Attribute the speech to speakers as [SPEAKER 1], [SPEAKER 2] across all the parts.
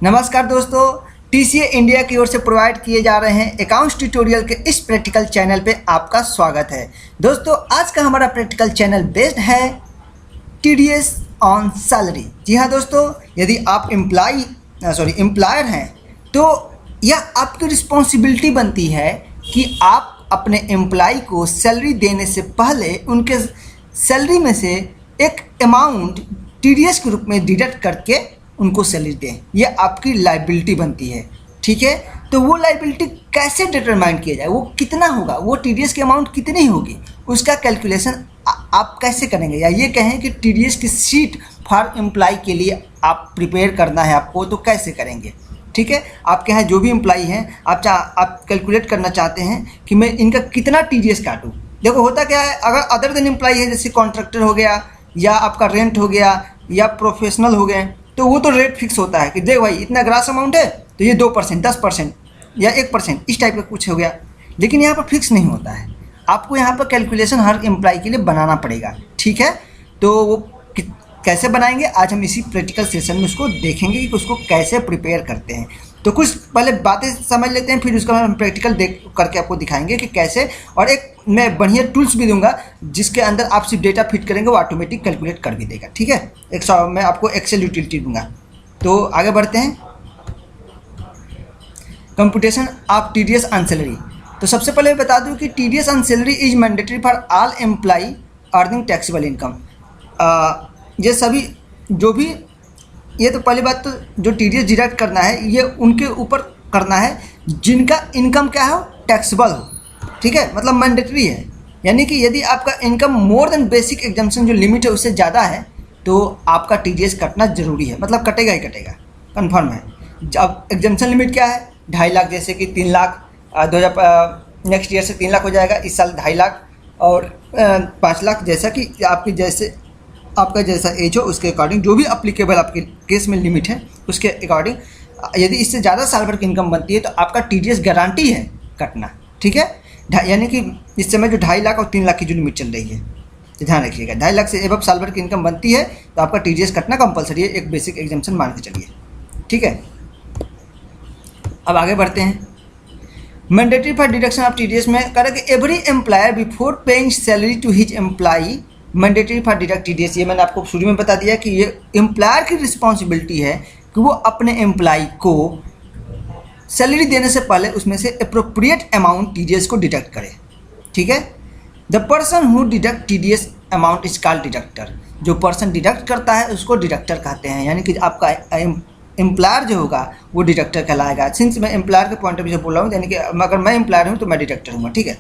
[SPEAKER 1] नमस्कार दोस्तों, TCA India की ओर से प्रोवाइड किए जा रहे हैं अकाउंट्स ट्यूटोरियल के इस प्रैक्टिकल चैनल पे आपका स्वागत है। दोस्तों, आज का हमारा प्रैक्टिकल चैनल बेस्ड है टीडीएस ऑन सैलरी। जी हाँ दोस्तों, यदि आप एम्प्लॉयर हैं तो यह आपकी रिस्पॉन्सिबिलिटी बनती है कि आप अपने एम्प्लॉय को सैलरी देने से पहले उनके सैलरी में से एक अमाउंट टीडीएस के रूप में डिडक्ट करके उनको सैलरी दें। ये आपकी लायबिलिटी बनती है। ठीक है, तो वो लायबिलिटी कैसे डिटरमाइन किया जाए, वो कितना होगा, वो टीडीएस की अमाउंट कितनी होगी, उसका कैलकुलेशन आप कैसे करेंगे, या ये कहें कि टीडीएस की शीट फॉर एम्प्लॉय के लिए आप प्रिपेयर करना है आपको, तो कैसे करेंगे। ठीक है, आपके यहाँ जो भी एम्प्लॉय हैं, आप कैलकुलेट करना चाहते हैं कि मैं इनका कितना टीडीएस काटूँ। देखो होता क्या है, अगर अदर देन एम्प्लॉय है, जैसे कॉन्ट्रैक्टर हो गया या आपका रेंट हो गया या प्रोफेशनल हो गए, तो वो तो रेट फिक्स होता है कि देख भाई इतना ग्रास अमाउंट है तो ये 2%, 10% या 1% इस टाइप का कुछ हो गया। लेकिन यहाँ पर फिक्स नहीं होता है, आपको यहाँ पर कैलकुलेशन हर एम्प्लॉय के लिए बनाना पड़ेगा। ठीक है, तो वो कैसे बनाएंगे आज हम इसी प्रैक्टिकल सेशन में उसको देखेंगे कि उसको कैसे प्रिपेयर करते हैं। तो कुछ पहले बातें समझ लेते हैं, फिर उसका हम प्रैक्टिकल देख करके आपको दिखाएंगे कि कैसे। और एक मैं बढ़िया टूल्स भी दूंगा जिसके अंदर आप सिर्फ डेटा फिट करेंगे, वो ऑटोमेटिक कैलकुलेट कर भी देगा। ठीक है, मैं आपको एक्सेल यूटिलिटी दूंगा। तो आगे बढ़ते हैं, computation of TDS on salary. तो सबसे पहले मैं बता दूं कि TDS on salary is mandatory for all employ earning taxable income. ये सभी जो भी, ये तो पहली बात, तो जो टीडीएस डिडक्ट करना है ये उनके ऊपर करना है जिनका इनकम क्या हो, टैक्सेबल हो। ठीक है, मतलब मैंडेटरी है, यानी कि यदि आपका income more than basic exemption जो लिमिट है उससे ज़्यादा है तो आपका टीडीएस कटना जरूरी है, मतलब कटेगा ही कटेगा, कंफर्म है। अब एग्जम्पशन लिमिट क्या है, 2.5 लाख, जैसे कि 3 लाख 2000 नेक्स्ट ईयर से 3 लाख हो जाएगा, इस साल 2.5 लाख और 5 लाख, जैसा कि आपका जैसा एज हो उसके अकॉर्डिंग जो भी अप्लीकेबल आपके केस में लिमिट है उसके अकॉर्डिंग। यदि इससे ज़्यादा साल भर की इनकम बनती है तो आपका टीडीएस गारंटी है कटना। ठीक है, यानी कि इस समय जो 2.5 लाख और 3 लाख की जो लिमिट चल रही है, तो ध्यान रखिएगा, 2.5 लाख से एबव साल भर की इनकम बनती है तो आपका टीडीएस कटना कंपलसरी है, एक बेसिक एग्जाम्पशन मान के चलिए। ठीक है, अब आगे बढ़ते हैं। Mandatory for deduction of TDS में करें कि every employer before paying salary to his employee mandatory for deduct TDS. ये मैंने आपको शुरू में बता दिया कि ये एम्प्लॉयर की रिस्पॉन्सिबिलिटी है कि वो अपने एम्प्लॉय को सैलरी देने से पहले उसमें से अप्रोप्रिएट अमाउंट टीडीएस को डिडक्ट करे। ठीक है, the person who deduct TDS amount is called deductor. जो पर्सन डिडक्ट करता है उसको डिडक्टर कहते हैं, यानी कि आपका एम्प्लॉयर जो होगा वो डिडक्टर कहलाएगा। सिंस मैं एम्प्लॉयर के पॉइंट ऑफ व्यू से बोल रहा हूँ, यानी कि अगर मैं एम्प्लॉयर हूँ तो मैं डिडक्टर हूँ। ठीक है,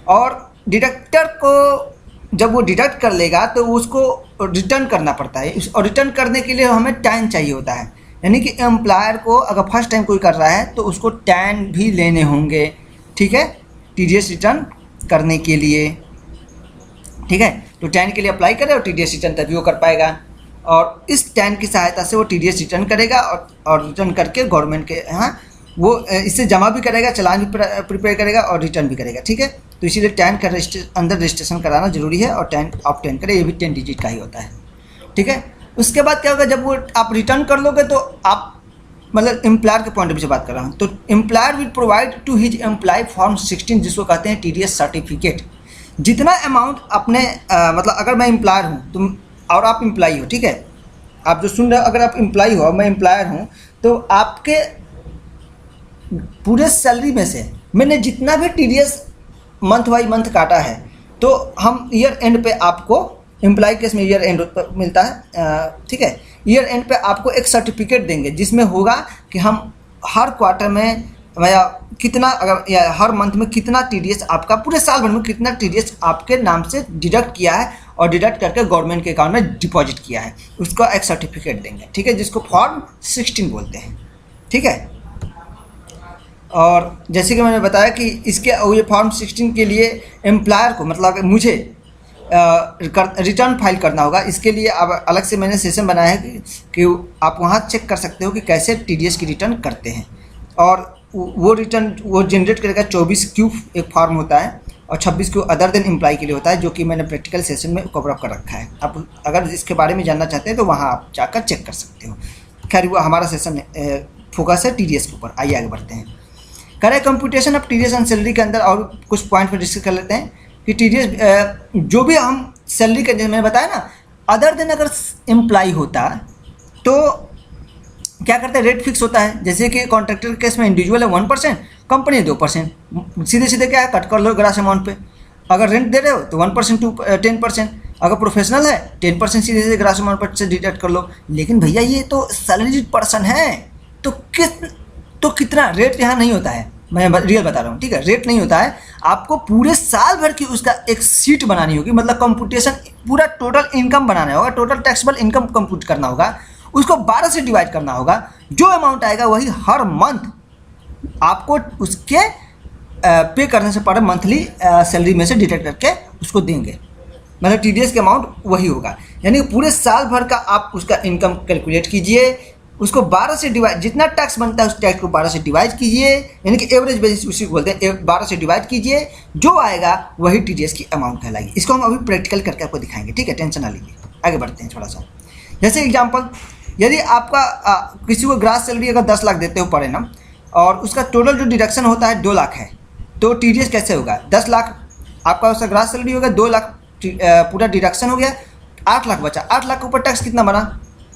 [SPEAKER 1] और डिडक्टर को जब वो डिडक्ट कर लेगा तो उसको रिटर्न करना पड़ता है, और रिटर्न करने के लिए हमें टाइम चाहिए होता है। यानी कि एम्प्लॉयर को अगर फर्स्ट टाइम कोई कर रहा है तो उसको टैन भी लेने होंगे। ठीक है, टीडीएस रिटर्न करने के लिए। ठीक है, तो टैन के लिए अप्लाई करे और टीडीएस रिटर्न तभी वो कर पाएगा, और इस टैन की सहायता से वो टीडीएस रिटर्न करेगा और रिटर्न करके गवर्नमेंट के यहाँ वो इससे जमा भी करेगा, चालान भी प्रिपेयर करेगा और रिटर्न भी करेगा। ठीक है, तो इसीलिए टैन का अंदर रजिस्ट्रेशन कराना जरूरी है, और टैन ऑब्टेन करे, ये भी 10 डिजिट का ही होता है। ठीक है, उसके बाद क्या होगा, जब वो आप रिटर्न कर लोगे तो आप, मतलब एम्प्लॉयर के पॉइंट ऑफ व्यू से बात कर रहा हूँ, तो employer will provide to his employee form 16, जिसको कहते हैं टीडीएस सर्टिफिकेट। जितना अमाउंट अपने मतलब अगर मैं एम्प्लॉयर हूँ तो और आप एम्प्लॉय हो, ठीक है, आप जो सुन रहे हो, अगर आप एम्प्लॉय हो और मैं एम्प्लॉयर हूँ, तो आपके पूरे सैलरी में से मैंने जितना भी टीडीएस मंथ बाई मंथ काटा है, तो हम ईयर एंड पे आपको, एम्प्लॉय केस में ईयर एंड पर मिलता है। ठीक है, ईयर एंड पे आपको एक सर्टिफिकेट देंगे जिसमें होगा कि हम हर क्वार्टर में या कितना, अगर या हर मंथ में कितना टीडीएस आपका, पूरे साल भर में कितना टीडीएस आपके नाम से डिडक्ट किया है और डिडक्ट करके गवर्नमेंट के अकाउंट में डिपॉजिट किया है, उसका एक सर्टिफिकेट देंगे। ठीक है, जिसको फॉर्म 16 बोलते हैं। ठीक है, और जैसे कि मैंने बताया कि इसके ये फॉर्म 16 के लिए एम्प्लॉयर को, मतलब मुझे रिटर्न फाइल करना होगा। इसके लिए अब अलग से मैंने सेशन बनाया है कि आप वहाँ चेक कर सकते हो कि कैसे टीडीएस की रिटर्न करते हैं, और वो रिटर्न वो जनरेट करेगा। 24Q एक फॉर्म होता है और 26Q अदर देन एम्प्लॉय के लिए होता है, जो कि मैंने प्रैक्टिकल सेशन में कवर अप कर रखा है। आप अगर इसके बारे में जानना चाहते हैं तो वहाँ आप जाकर चेक कर सकते हो। खैर वो हमारा सेशन फोकस है टीडीएस के ऊपर। आइए आगे बढ़ते हैं। करें computation of TDS and salary के अंदर और कुछ पॉइंट पर डिस्कस कर लेते हैं कि टीडीएस जो भी हम सैलरी के, मैंने बताया ना, अदर देन अगर एम्प्लॉय होता तो क्या करते हैं, रेट फिक्स होता है। जैसे कि कॉन्ट्रैक्टर के केस में इंडिविजुअल है 1%, कंपनी है 2%, सीधे सीधे क्या है, कट कर लो ग्रास अमाउंट पे। अगर रेंट दे रहे हो तो 1% टू 10%, अगर प्रोफेशनल है 10% सीधे सीधे ग्रास अमाउंट पर से डिडक्ट कर लो। लेकिन भैया ये तो सैलरीड पर्सन है, तो कितना रेट यहाँ नहीं होता है, मैं रियल बता रहा हूँ, ठीक है। रेट नहीं होता है, आपको पूरे साल भर की उसका एक सीट बनानी होगी, मतलब कंप्यूटेशन पूरा टोटल इनकम बनाना होगा, टोटल टैक्सेबल इनकम कंप्यूट करना होगा, उसको 12 से डिवाइड करना होगा। जो अमाउंट आएगा वही हर मंथ आपको उसके पे करने से पर मंथली सैलरी में से डिडक्ट करके उसको देंगे, मतलब टीडीएस के अमाउंट वही होगा। यानी पूरे साल भर का आप उसका इनकम कैलकुलेट कीजिए, उसको 12 से डिवाइड, जितना टैक्स बनता है उस टैक्स को 12 से डिवाइड कीजिए, यानी कि एवरेज बेसिस उसी को बोलते हैं, 12 से डिवाइड कीजिए, जो आएगा वही टीडीएस की अमाउंट कहलाएगी। इसको हम अभी प्रैक्टिकल करके आपको दिखाएंगे, ठीक है, टेंशन ना लीजिए। आगे बढ़ते हैं थोड़ा सा। जैसे एग्जाम्पल, यदि आपका किसी को ग्रास सैलरी अगर 10 लाख देते हो पर एनम और उसका टोटल जो डिडक्शन होता है 2 लाख है, तो टीडीएस कैसे होगा, 10 लाख आपका उसका ग्रास सैलरी होगा, 2 लाख पूरा डिडक्शन हो गया, 8 लाख बचा। 8 लाख के ऊपर टैक्स कितना बना,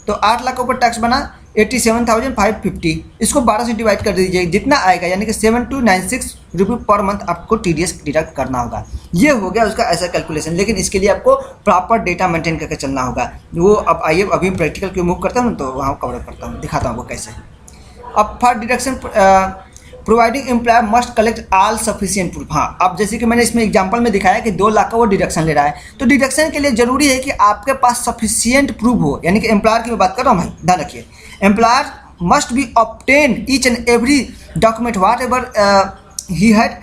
[SPEAKER 1] तो 8 लाख के ऊपर टैक्स बना 87,550। इसको 12 से डिवाइड कर दीजिए, जितना आएगा यानी कि 7296 रुपये पर मंथ आपको टीडीएस डिडक्ट करना होगा। ये हो गया उसका ऐसा कैलकुलेशन। लेकिन इसके लिए आपको प्रॉपर डेटा मेंटेन करके चलना होगा। वो अब आइए अभी प्रैक्टिकल की मूव करता हूँ तो वहाँ कवर करता हूँ, दिखाता हूँ आपको कैसे। अब for deduction providing employer must collect all sufficient proof. हाँ, अब जैसे कि मैंने इसमें एग्जांपल में दिखाया कि 2 लाख का वो डिडक्शन ले रहा है, तो डिडक्शन के लिए जरूरी है कि आपके पास सफिशिएंट प्रूफ हो। यानी कि एम्प्लॉयर की मैं बात कर रहा हूँ भाई, ध्यान रखिए, employer must be obtain each and every document whatever he had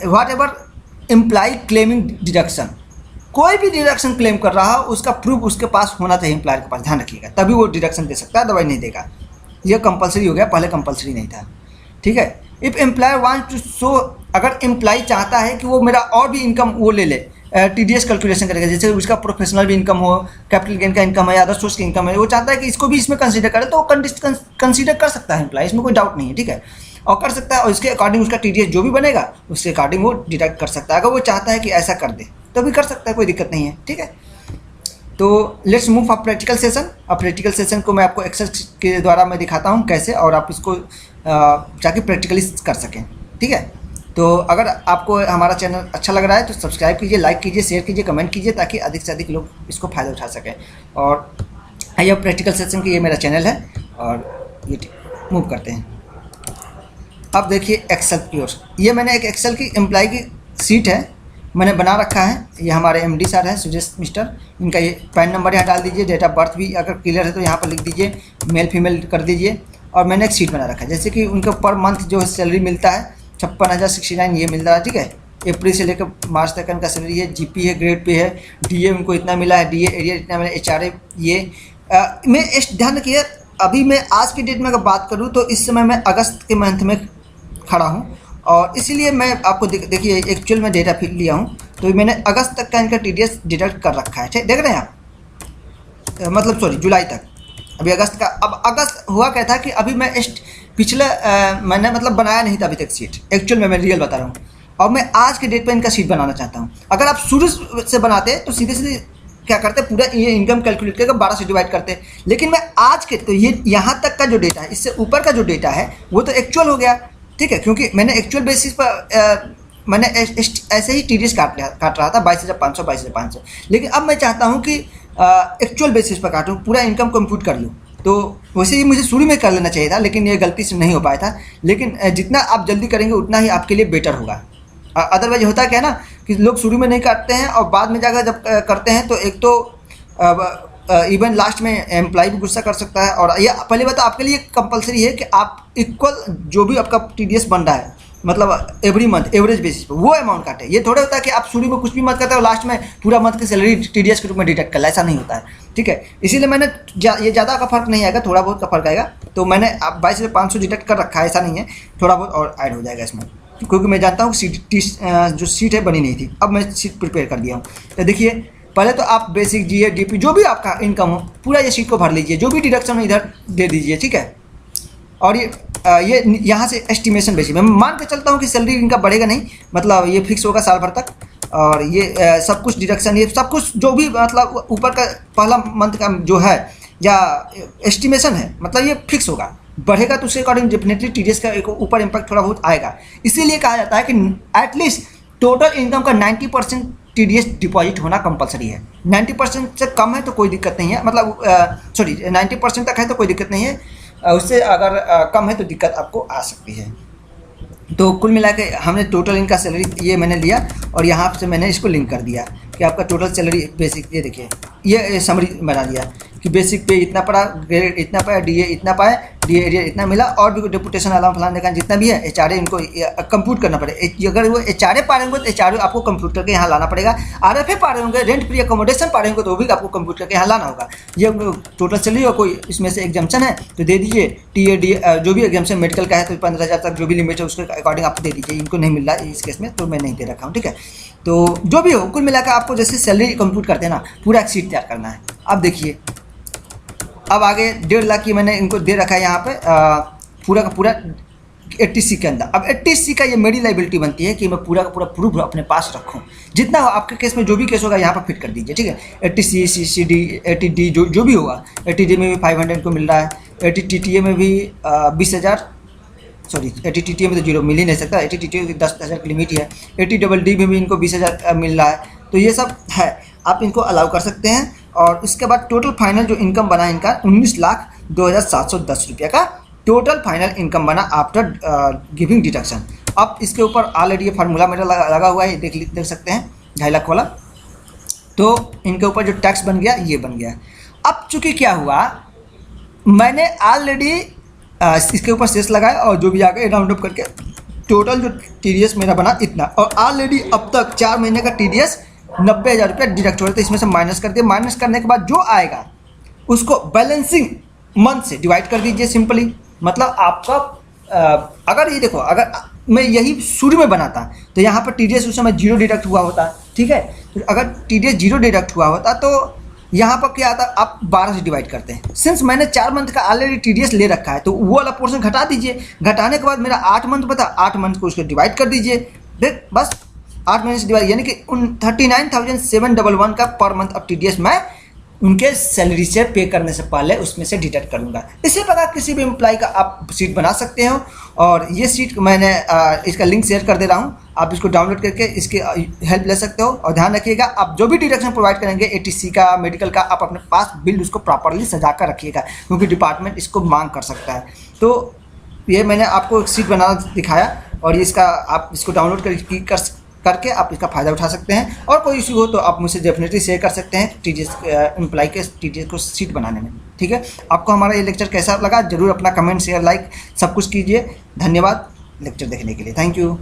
[SPEAKER 1] whatever employee claiming deduction. कोई भी डिडक्शन क्लेम कर रहा हो उसका प्रूफ उसके पास होना चाहिए एम्प्लॉयर के पास, ध्यान रखिएगा, तभी वो डिडक्शन दे सकता है, दवाई नहीं देगा। ये कंपलसरी हो गया, पहले कंपलसरी नहीं था, ठीक है। If employer want to show, अगर एम्प्लॉय चाहता है कि वो मेरा और भी इनकम वो ले ले, टीडीएस कैलकुलेशन करेगा, जैसे उसका प्रोफेशनल भी इनकम हो, कैपिटल गेन का इनकम है, अदर सोर्स की इनकम है, वो चाहता है कि इसको भी इसमें कंसीडर करे, तो कंसीडर कर सकता है एम्प्लॉय, इसमें कोई डाउट नहीं है, ठीक है, और कर सकता है। और इसके अकॉर्डिंग उसका टीडीएस जो भी बनेगा उसके अकॉर्डिंग वो डिडक्ट कर सकता है। अगर वो चाहता है कि ऐसा कर दे तो भी कर सकता है, कोई दिक्कत नहीं है, ठीक है। तो let's move for practical session. अब प्रैक्टिकल सेशन को मैं आपको एक्सेल के द्वारा मैं दिखाता हूँ कैसे, और आप इसको जाके प्रैक्टिकली कर सकें, ठीक है। तो अगर आपको हमारा चैनल अच्छा लग रहा है तो सब्सक्राइब कीजिए, लाइक कीजिए, शेयर कीजिए, कमेंट कीजिए, ताकि अधिक से अधिक लोग इसको फ़ायदा उठा सकें। और आइए प्रैक्टिकल सेशन की, ये मेरा चैनल है और ये मूव करते हैं। अब देखिए एक्सेल की ओर, ये मैंने एक एक्सेल की एम्प्लॉय की सीट है मैंने बना रखा है। ये हमारे एमडी सर हैं सुजेश मिस्टर, इनका ये पैन नंबर यहाँ डाल दीजिए, डेट ऑफ बर्थ भी अगर क्लियर है तो यहाँ पर लिख दीजिए, मेल फीमेल कर दीजिए। और मैंने एक सीट बना रखा है, जैसे कि उनको पर मंथ जो सैलरी मिलता है 56,069 ये मिल रहा है, ठीक है। अप्रैल से लेकर मार्च तक इनका सैलरी है, जीपी है, ग्रेड पे है, डीए उनको इतना मिला है, डीए एरिया इतना मिला, एचआरए ये मैं ध्यान रखिए। अभी मैं आज की डेट में अगर बात करूँ तो इस समय मैं अगस्त के मंथ में खड़ा हूँ, और इसीलिए मैं आपको देखिए एक्चुअल में डेटा फिर लिया हूँ, तो मैंने अगस्त तक का इनका टीडीएस डिडक्ट कर रखा है, देख रहे हैं आप, मतलब सॉरी जुलाई तक, अभी अगस्त का। अब अगस्त हुआ क्या था कि अभी मैं पिछले मैंने मतलब बनाया नहीं था अभी तक सीट, एक्चुअल में मैं रियल बता रहा हूँ, और मैं आज के डेट पे इनका सीट बनाना चाहता हूँ। अगर आप शुरू से बनाते तो सीधे सीधे क्या करते, पूरा ये इनकम कैलकुलेट करके 12 से डिवाइड करते, लेकिन मैं आज के तो ये यहाँ तक का जो डेटा है, इससे ऊपर का जो डेटा है वो तो एक्चुअल हो गया, ठीक है, क्योंकि मैंने एक्चुअल बेसिस पर मैंने ऐसे ही टीडीएस काट रहा था 22,500 22,500, लेकिन अब मैं चाहता हूँ कि एक्चुअल बेसिस पर काटूँ, पूरा इनकम कंप्यूट कर लूँ। तो वैसे ही मुझे शुरू में कर लेना चाहिए था, लेकिन ये गलती से नहीं हो पाया था। लेकिन जितना आप जल्दी करेंगे उतना ही आपके लिए बेटर होगा। अदरवाइज होता क्या ना कि लोग शुरू में नहीं काटते हैं और बाद में जाकर जब करते हैं तो एक तो इवन लास्ट में एम्प्लॉय भी गुस्सा कर सकता है। और ये पहले बात आपके लिए कंपलसरी है कि आप इक्वल जो भी आपका टीडीएस बन रहा है, मतलब एवरी मंथ एवरेज बेसिस पर वो अमाउंट काटे। ये थोड़ा होता है कि आप शुरू में कुछ भी मत करते हो, लास्ट में पूरा मंथ की सैलरी टीडीएस के रूप में डिडक्ट कर ला, ऐसा नहीं होता है, ठीक है। इसीलिए मैंने ये ज़्यादा का फर्क नहीं आएगा, थोड़ा बहुत का फर्क आएगा। तो मैंने 22,500 डिडक्ट कर रखा है, ऐसा नहीं है, थोड़ा बहुत और ऐड हो जाएगा इसमें, क्योंकि मैं जानता हूँ सीट जो सीट है बनी नहीं थी। अब मैं सीट प्रिपेयर कर दिया हूँ। तो देखिए पहले तो आप बेसिक जीए डीपी जो भी आपका इनकम हो पूरा ये शीट को भर लीजिए, जो भी डिडक्शन इधर दे दीजिए, ठीक है। और ये यहाँ से एस्टिमेशन बेसिस मैं मान के चलता हूँ कि सैलरी इनका बढ़ेगा नहीं, मतलब ये फिक्स होगा साल भर तक। और ये सब कुछ डिडक्शन, ये सब कुछ जो भी मतलब ऊपर का पहला मंथ का जो है या एस्टिमेशन है, मतलब ये फिक्स होगा। बढ़ेगा तो उसके अकॉर्डिंग डेफिनेटली टीडीएस का एक ऊपर इम्पैक्ट थोड़ा बहुत आएगा। इसीलिए कहा जाता है कि एटलीस्ट टोटल इनकम का 90% टीडीएस डिपॉजिट होना कंपलसरी है। 90% से कम है तो कोई दिक्कत नहीं है, मतलब 90% तक है तो कोई दिक्कत नहीं है, उससे अगर कम है तो दिक्कत आपको आ सकती है। तो कुल मिला के हमने टोटल इनका सैलरी ये मैंने लिया और यहाँ से मैंने इसको लिंक कर दिया कि आपका टोटल सैलरी बेसिक, ये देखिए ये समरी बना दिया कि बेसिक पे इतना पड़ा, ग्रेड इतना पाया, डीए इतना पाया, डीए एरिया इतना मिला, और भी डेपुटेशन अलाउंस फलाने का जितना भी है एचआरए इनको कंप्यूट करना पड़ेगा। अगर वो एचआरए पा रहे होंगे तो एचआरए आपको कंप्यूट करके यहाँ लाना पड़ेगा। आरएफए पा रहे होंगे, रेंट फ्री अकोमोडेशन पा रहे होंगे तो वो भी आपको कंप्यूट करके यहाँ लाना होगा। ये टोटल सैलरी और कोई इसमें से एग्जाम्पशन है तो दे दीजिए। टीए डी जो भी एग्जाम्पशन मेडिकल का है तो 15,000 तक जो भी लिमिट है उसके अकॉर्डिंग आप दे दीजिए। इनको नहीं मिल रहा है इस केस में तो मैं नहीं दे रखा हूँ, ठीक है। तो जो भी हो कुल मिलाकर आपको जैसे सैलरी कंप्यूट करते हैं ना, पूरा एक शीट तैयार करना है। अब देखिए, अब आगे 1.5 लाख की मैंने इनको दे रखा है यहाँ पे पूरा का पूरा 80C के अंदर। अब 80C का ये मेरी लाइबिलिटी बनती है कि मैं पूरा का पूरा प्रूफ अपने पास रखूँ। जितना हो आपके केस में जो भी केस होगा यहाँ पर फिट कर दीजिए, ठीक है। 80C, CCD, 80D जो भी होगा, 80D में भी 500 को मिल रहा है, 80TTA में भी 20,000, सॉरी 80TTA में तो 0 मिल ही नहीं सकता, 80TTA की 10,000 की लिमिट ही है, 80DD में भी इनको 20,000 मिल रहा है। तो ये सब है, आप इनको अलाउ कर सकते हैं। और उसके बाद टोटल फाइनल जो इनकम बना इनका 19,02,710 रुपये का टोटल फाइनल इनकम बना आफ्टर गिविंग डिडक्शन। अब इसके ऊपर ऑलरेडी ये फार्मूला मेरा लगा हुआ है, देख सकते हैं 2.5 लाख वाला। तो इनके ऊपर जो टैक्स बन गया ये बन गया। अब चूँकि क्या हुआ, मैंने ऑलरेडी इसके ऊपर सेस लगाया और जो भी आ गया राउंड अप करके टोटल जो टीडीएस मेरा बना इतना, और ऑलरेडी अब तक 4 महीने का टीडीएस 90,000 रुपये डिडक्ट हो रहे थे, इसमें से माइनस कर दिए। माइनस करने के बाद जो आएगा उसको बैलेंसिंग मंथ से डिवाइड कर दीजिए सिंपली। मतलब आपका अगर ये देखो, अगर मैं यही शुरू में बनाता तो यहाँ पर टीडीएस उस समय 0 डिडक्ट हुआ होता, ठीक है। तो अगर टीडीएस 0 डिडक्ट हुआ होता तो यहाँ पर क्या आता, आप 12 से डिवाइड करते हैं। सिंस मैंने 4 मंथ का ऑलरेडी टीडीएस ले रखा है तो वो वाला पोर्शन घटा दीजिए। घटाने के बाद मेरा 8 मंथ बता, 8 मंथ को उसको डिवाइड कर दीजिए, देख बस 8 महीने से डिवाइड, यानी कि 39,711 का पर मंथ अब टीडीएस मैं उनके सैलरी से पे करने से पहले उसमें से डिडक्ट करूँगा। इसी प्रकार किसी भी एम्प्लॉय का आप सीट बना सकते हो। और ये सीट मैंने इसका लिंक शेयर कर दे रहा हूँ, आप इसको डाउनलोड करके इसकी हेल्प ले सकते हो। और ध्यान रखिएगा, आप जो भी डिडक्शन प्रोवाइड करेंगे 80C का, मेडिकल का, आप अपने पास बिल उसको प्रॉपरली सजा कर रखिएगा, क्योंकि डिपार्टमेंट इसको मांग कर सकता है। तो ये मैंने आपको एक सीट बनाना दिखाया और इसका आप इसको डाउनलोड करके आप इसका फ़ायदा उठा सकते हैं। और कोई इशू हो तो आप मुझसे डेफिनेटली शेयर कर सकते हैं टीडीएस एम्प्लॉय के टीडीएस को सीट बनाने में, ठीक है। आपको हमारा ये लेक्चर कैसा लगा जरूर अपना कमेंट शेयर लाइक सब कुछ कीजिए। धन्यवाद लेक्चर देखने के लिए, थैंक यू।